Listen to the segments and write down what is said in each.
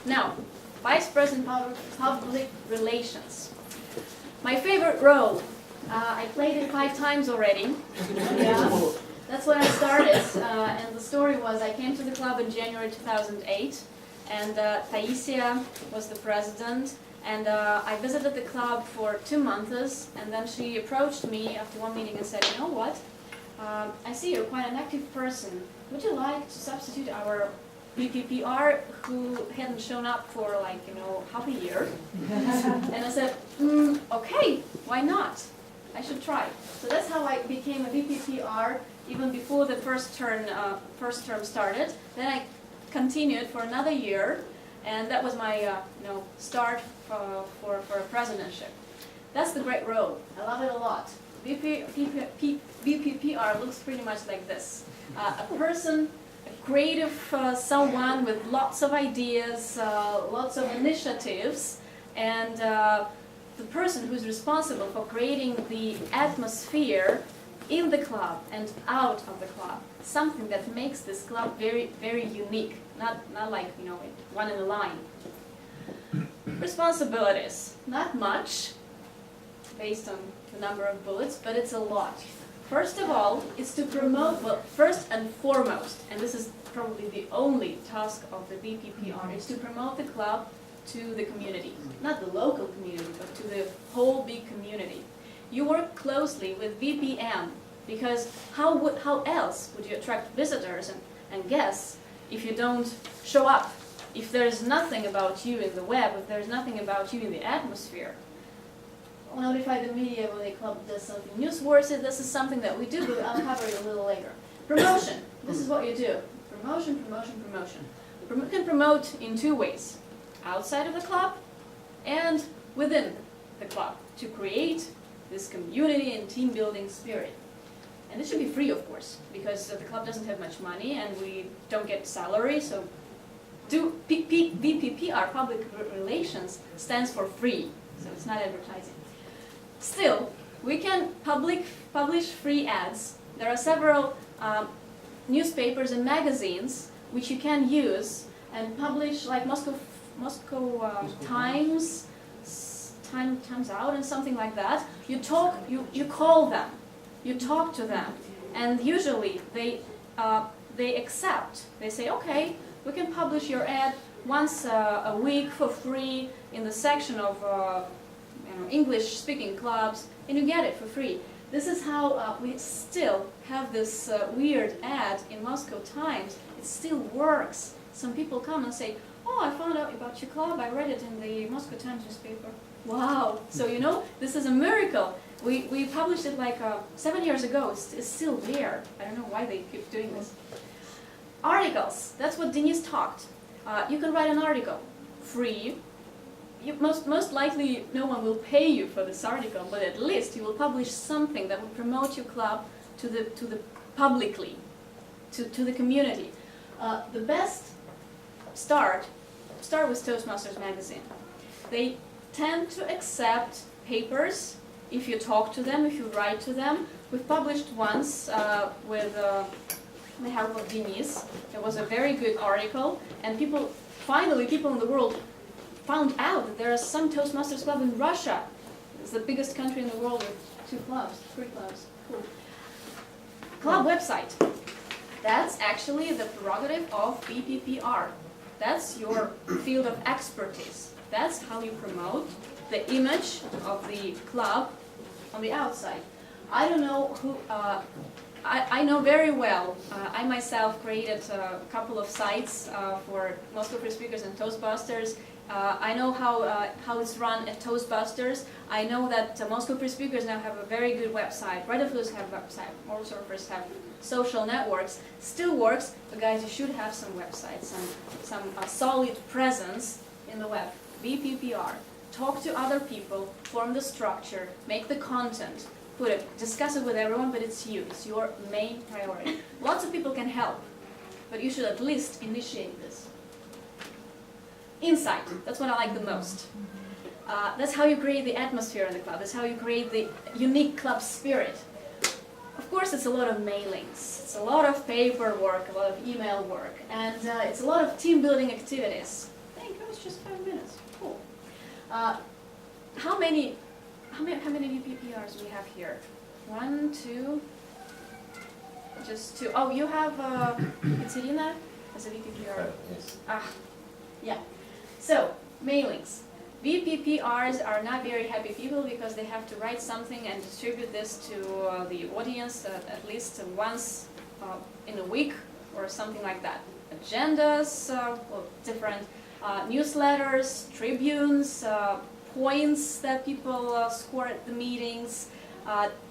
Now, Vice President Public Relations. My favorite role. I played it 5 times already. Yeah, that's when I started. And the story was I came to the club in January 2008, and Taisia was the president. And I visited the club for 2 months, and then she approached me after one meeting and said, you know what, I see you're quite an active person. Would you like to substitute our VPPR who hadn't shown up for like, half a year? And I said, okay, why not? I should try. So that's how I became a VPPR even before the first term started. Then I continued for another year, and that was my start for a presidency. That's the great role. I love it a lot. VPPR looks pretty much like this. A person, a creative someone with lots of ideas, lots of initiatives, and the person who's responsible for creating the atmosphere in the club and out of the club. Something that makes this club very, very unique. Not like, one in a line. Responsibilities. Not much, based on the number of bullets, but it's a lot. First of all, it's to promote, well, first and foremost, and this is probably the only task of the VPPR, is to promote the club to the community. Not the local community, but to the whole big community. You work closely with VPM, because how else would you attract visitors and guests if you don't show up? If there's nothing about you in the web, if there's nothing about you in the atmosphere. Notify the media when the club does something newsworthy. This is something that we do, but I'll cover it a little later. Promotion. This is what you do. Promotion, promotion, promotion. You can promote in 2 ways. Outside of the club and within the club to create this community and team building spirit. And it should be free, of course, because the club doesn't have much money and we don't get salary, so VPPR, Public Relations, stands for free, so it's not advertising. Still, we can publish free ads. There are several newspapers and magazines which you can use and publish, like Moscow Times, Times Out, and something like that. You call them, you talk to them, and usually they accept. They say, okay, we can publish your ad once a week for free in the section of English-speaking clubs, and you get it for free. This is how we still have this weird ad in Moscow Times. It still works. Some people come and say, oh, I found out about your club, I read it in the Moscow Times newspaper. Wow! So this is a miracle. We published it like 7 years ago. It's still there. I don't know why they keep doing this. Articles. That's what Denise talked. You can write an article. Free. Most likely no one will pay you for this article, but at least you will publish something that will promote your club to the publicly, to the community. The best start with Toastmasters magazine. They tend to accept papers if you talk to them, if you write to them. We've published once with the help of Denise. It was a very good article, and finally people in the world found out that there are some Toastmasters club in Russia. It's the biggest country in the world with 3 clubs. Cool. Club website. That's actually the prerogative of VPPR. That's your field of expertise. That's how you promote the image of the club on the outside. I don't know who, I know very well, I myself created a couple of sites for Moscow Free Speakers and Toastbusters. I know how it's run at Toastbusters. I know that Moscow Free Speakers now have a very good website. Radiflus have a website. All surfers have social networks. Still works, but guys, you should have some websites, some solid presence in the web. VPPR. Talk to other people, form the structure, make the content, put it, discuss it with everyone, but it's you. It's your main priority. Lots of people can help, but you should at least initiate this. Insight, that's what I like the most. That's how you create the atmosphere in the club. That's how you create the unique club spirit. Of course, it's a lot of mailings. It's a lot of paperwork, a lot of email work, and it's a lot of team building activities. Thank you, just 5 minutes. Cool. How many VPPRs do we have here? 1, 2, just 2. Oh, you have Katerina as a VPPR. Yes. Yeah. So, mailings. VPPRs are not very happy people because they have to write something and distribute this to the audience at least once in a week or something like that. Agendas, well, different newsletters, tribunes, points that people score at the meetings,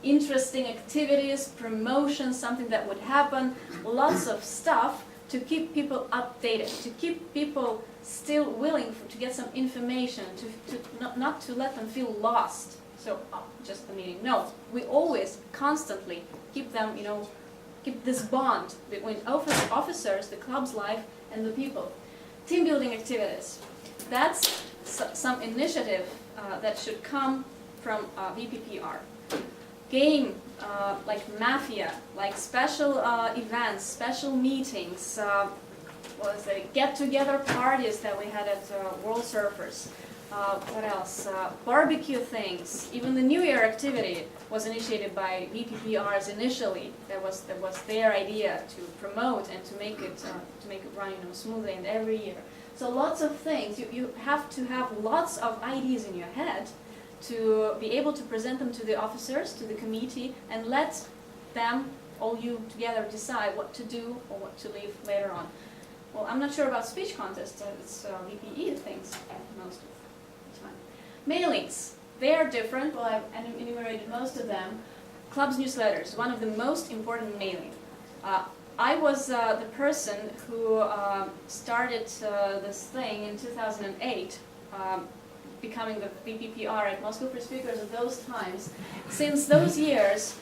interesting activities, promotions, something that would happen, lots of stuff to keep people updated, to keep people still willing to get some information, not to let them feel lost. So, just the meeting. No, we always, constantly keep them, keep this bond between officers, the club's life, and the people. Team building activities. That's some initiative that should come from VPPR. Game, like Mafia, like special events, special meetings, get-together parties that we had at World Surfers. What else? Barbecue things. Even the New Year activity was initiated by VPPRs initially. That was their idea to promote and to make it run smoothly and every year. So lots of things. You have to have lots of ideas in your head to be able to present them to the officers, to the committee, and let them, all you together, decide what to do or what to leave later on. Well, I'm not sure about speech contests. It's VPE things most of the time. Mailings. They are different. Well, I've enumerated most of them. Club's newsletters, one of the most important mailing. I was the person who started this thing in 2008, becoming the VPPR at Moscow Free Speakers at those times. Since those years,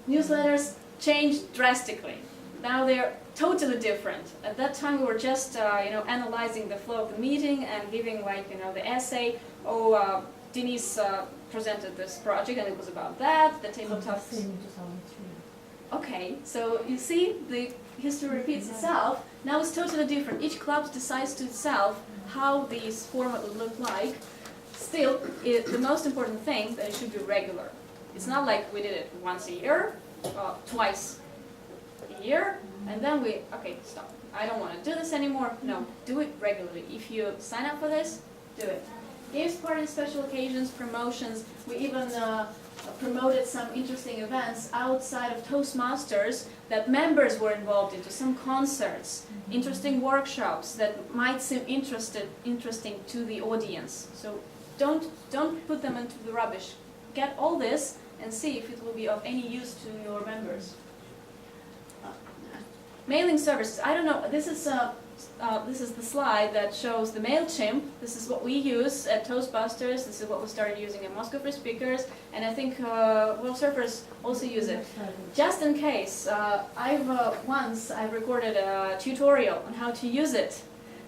newsletters changed drastically. Now they're totally different. At that time, we were just analyzing the flow of the meeting and giving the essay. Denise presented this project and it was about that. The tabletop. Okay, so you see the history repeats itself. Now it's totally different. Each club decides to itself how this format would look like. Still, the most important thing that it should be regular. It's not like we did it once a year, twice a year, and then okay, stop. I don't want to do this anymore. No, do it regularly. If you sign up for this, do it. Games, parties, special occasions, promotions. We even promoted some interesting events outside of Toastmasters that members were involved into, some concerts, interesting workshops that might seem interesting to the audience. So don't put them into the rubbish. Get all this and see if it will be of any use to your members. Mailing services. I don't know. This is the slide that shows the MailChimp. This is what we use at Toastbusters. This is what we started using at Moscow Free Speakers, and I think World Surfers also use it. Just in case, I've recorded a tutorial on how to use it.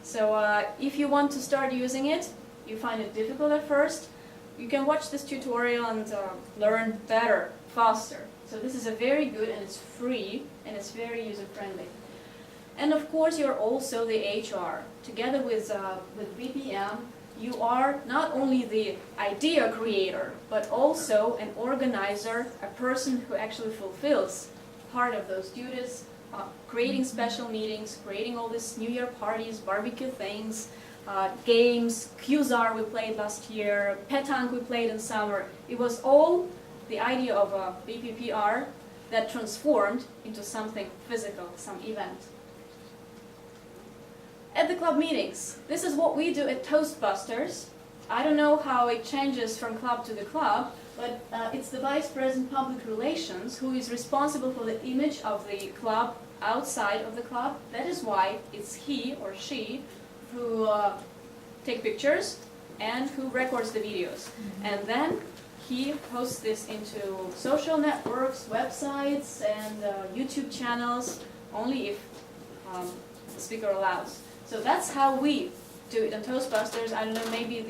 So if you want to start using it, you find it difficult at first, you can watch this tutorial and learn better, faster. So this is a very good, and it's free, and it's very user-friendly. And of course, you're also the HR. Together with VPM, you are not only the idea creator, but also an organizer, a person who actually fulfills part of those duties, creating special meetings, creating all these New Year parties, barbecue things, games, QZAR we played last year, Petanque we played in summer. It was all the idea of a VPPR that transformed into something physical, some event. At the club meetings, this is what we do at Toastbusters. I don't know how it changes from club to the club, but it's the Vice President Public Relations who is responsible for the image of the club outside of the club. That is why it's he or she who take pictures and who records the videos. And then he posts this into social networks, websites, and YouTube channels, only if the speaker allows. So that's how we do it in Toastbusters. I don't know, maybe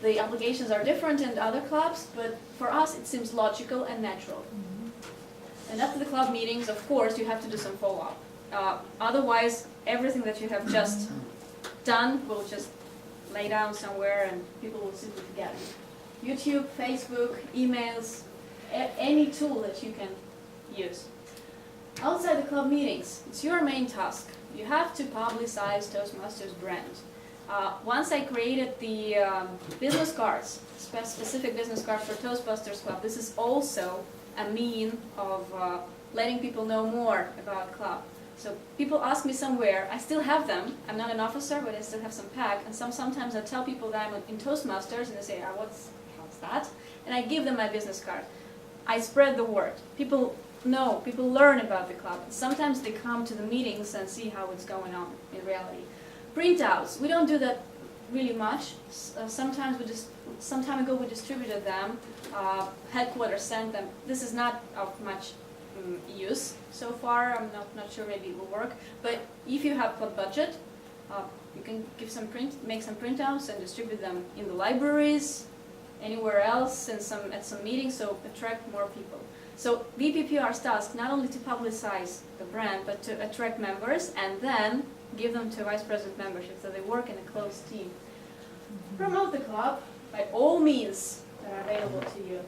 the obligations are different in other clubs, but for us it seems logical and natural. And after the club meetings, of course, you have to do some follow-up. Otherwise, everything that you have just done, we'll just lay down somewhere and people will simply forget it. YouTube, Facebook, emails, any tool that you can use. Outside the club meetings, it's your main task. You have to publicize Toastmasters brand. Once I created the business cards, specific business cards for Toastmasters Club, this is also a mean of letting people know more about club. So people ask me somewhere, I still have them, I'm not an officer, but I still have some pack, and sometimes I tell people that I'm in Toastmasters, and they say, how's that? And I give them my business card. I spread the word. People know, people learn about the club. Sometimes they come to the meetings and see how it's going on in reality. Printouts, we don't do that really much. Sometimes some time ago we distributed them, headquarters sent them. This is not of much use so far. I'm not sure, maybe it will work. But if you have club budget, you can make some printouts and distribute them in the libraries, anywhere else, at some meetings, so attract more people. So VPPR's task not only to publicize the brand, but to attract members and then give them to vice president membership, so they work in a close team. Promote the club by all means that are available to you.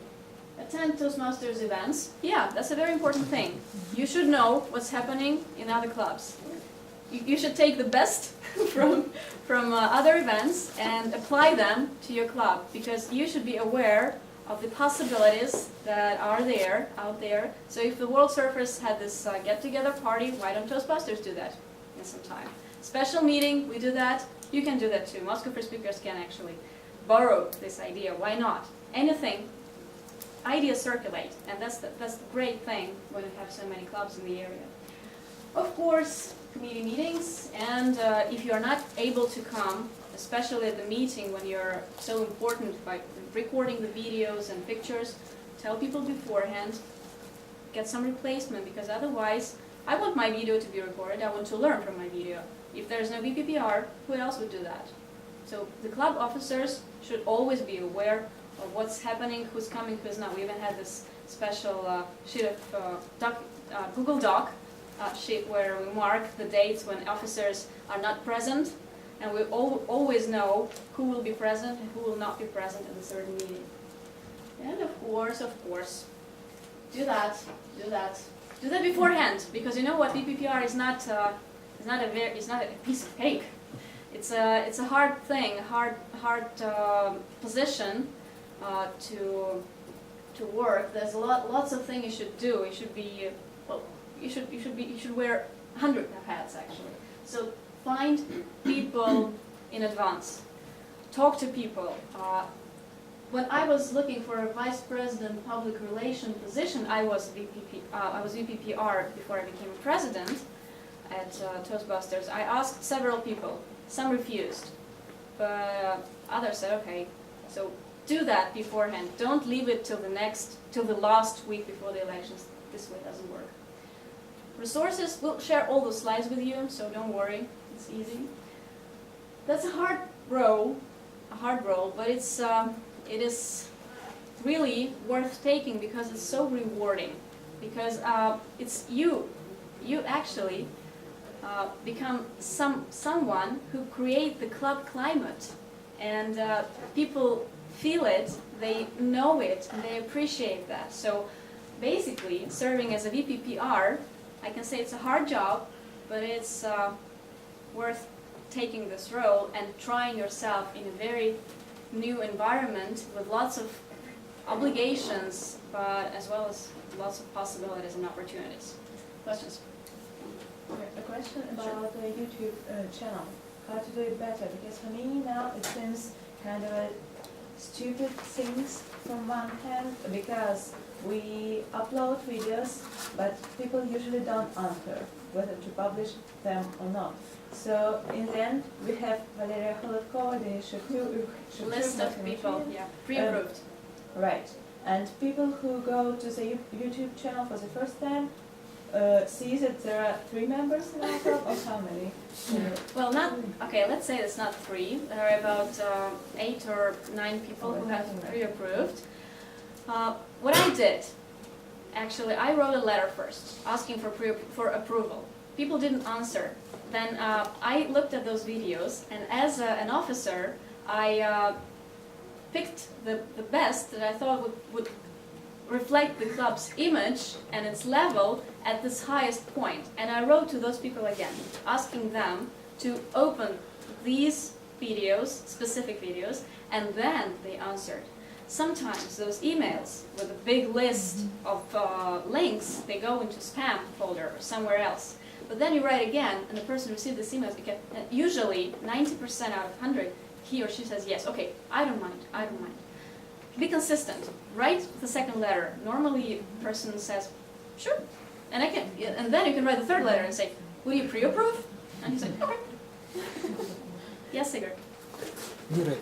Attend Toastmasters events. Yeah, that's a very important thing. You should know what's happening in other clubs. You should take the best from other events and apply them to your club, because you should be aware of the possibilities that are out there. So if the World Surfers had this get-together party, why don't Toastmasters do that in some time? Special meeting, we do that. You can do that too. Moscow Free Speakers can actually borrow this idea. Why not? Anything. Ideas circulate, and that's the great thing when you have so many clubs in the area. Of course, committee meetings, and if you are not able to come, especially at the meeting when you're so important by recording the videos and pictures, tell people beforehand, get some replacement, because otherwise, I want my video to be recorded, I want to learn from my video. If there's no VPPR, who else would do that? So the club officers should always be aware of what's happening, who's coming, who's not. We even had this special sheet of Google Doc sheet where we mark the dates when officers are not present, and we always know who will be present and who will not be present at a certain meeting. And of course, do that beforehand, because you know what, VPPR is not a piece of cake. It's a hard thing, a hard position to work. There's lots of things you should do. You should be you should wear 100 hats actually. So find people in advance. Talk to people. When I was looking for a vice president public relation position, I was VPPR before I became president at Toastmasters. I asked several people. Some refused, but others said okay. So do that beforehand. Don't leave it till the last week before the elections. This way doesn't work. Resources, we'll share all the slides with you, so don't worry, it's easy. That's a hard role, but it is really worth taking because it's so rewarding. Because it's you actually become someone who create the club climate, and people feel it, they know it, and they appreciate that. So basically, serving as a VPPR, I can say it's a hard job, but it's worth taking this role and trying yourself in a very new environment with lots of obligations, but as well as lots of possibilities and opportunities. Questions? A question about the YouTube channel. How to do it better? Because for me now it seems kind of a stupid things from one hand, because we upload videos, but people usually don't answer whether to publish them or not. So in the end, we have Valeria Holodkova, the list of people, yeah, pre-approved. Right, and people who go to the YouTube channel for the first time see that there are 3 members in our club, or how many? Well, let's say it's not 3. There are about 8 or 9 people who have pre-approved. What I did, actually, I wrote a letter first, asking for approval. people didn't answer. Then I looked at those videos, and as an officer, I picked the best that I thought would reflect the club's image and its level at this highest point. And I wrote to those people again, asking them to open these videos, specific videos, and then they answered. Sometimes those emails with a big list of links, they go into spam folder or somewhere else. But then you write again, and the person who received this email, usually 90% out of 100, he or she says yes. Okay, I don't mind. I don't mind. Be consistent. Write the second letter. Normally, a person says, sure, and then you can write the third letter and say, will you pre-approve? And he's like, okay. Yes, Sigurd. Mira,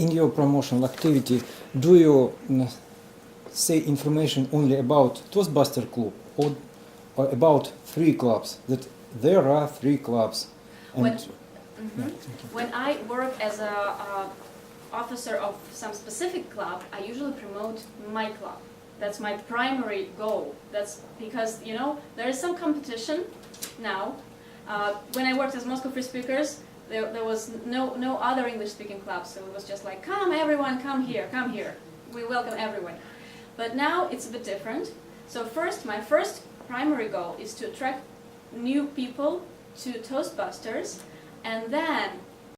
in your promotional activity, do you say information only about Toastbuster Club or about 3 clubs? That there are 3 clubs. And When I work as a officer of some specific club, I usually promote my club. That's my primary goal. That's because, you know, there is some competition now. When I worked as Moscow Free Speakers, there was no other English-speaking clubs, so it was just like, come everyone, come here, we welcome everyone. But now it's a bit different. So my first primary goal is to attract new people to Toastbusters, and then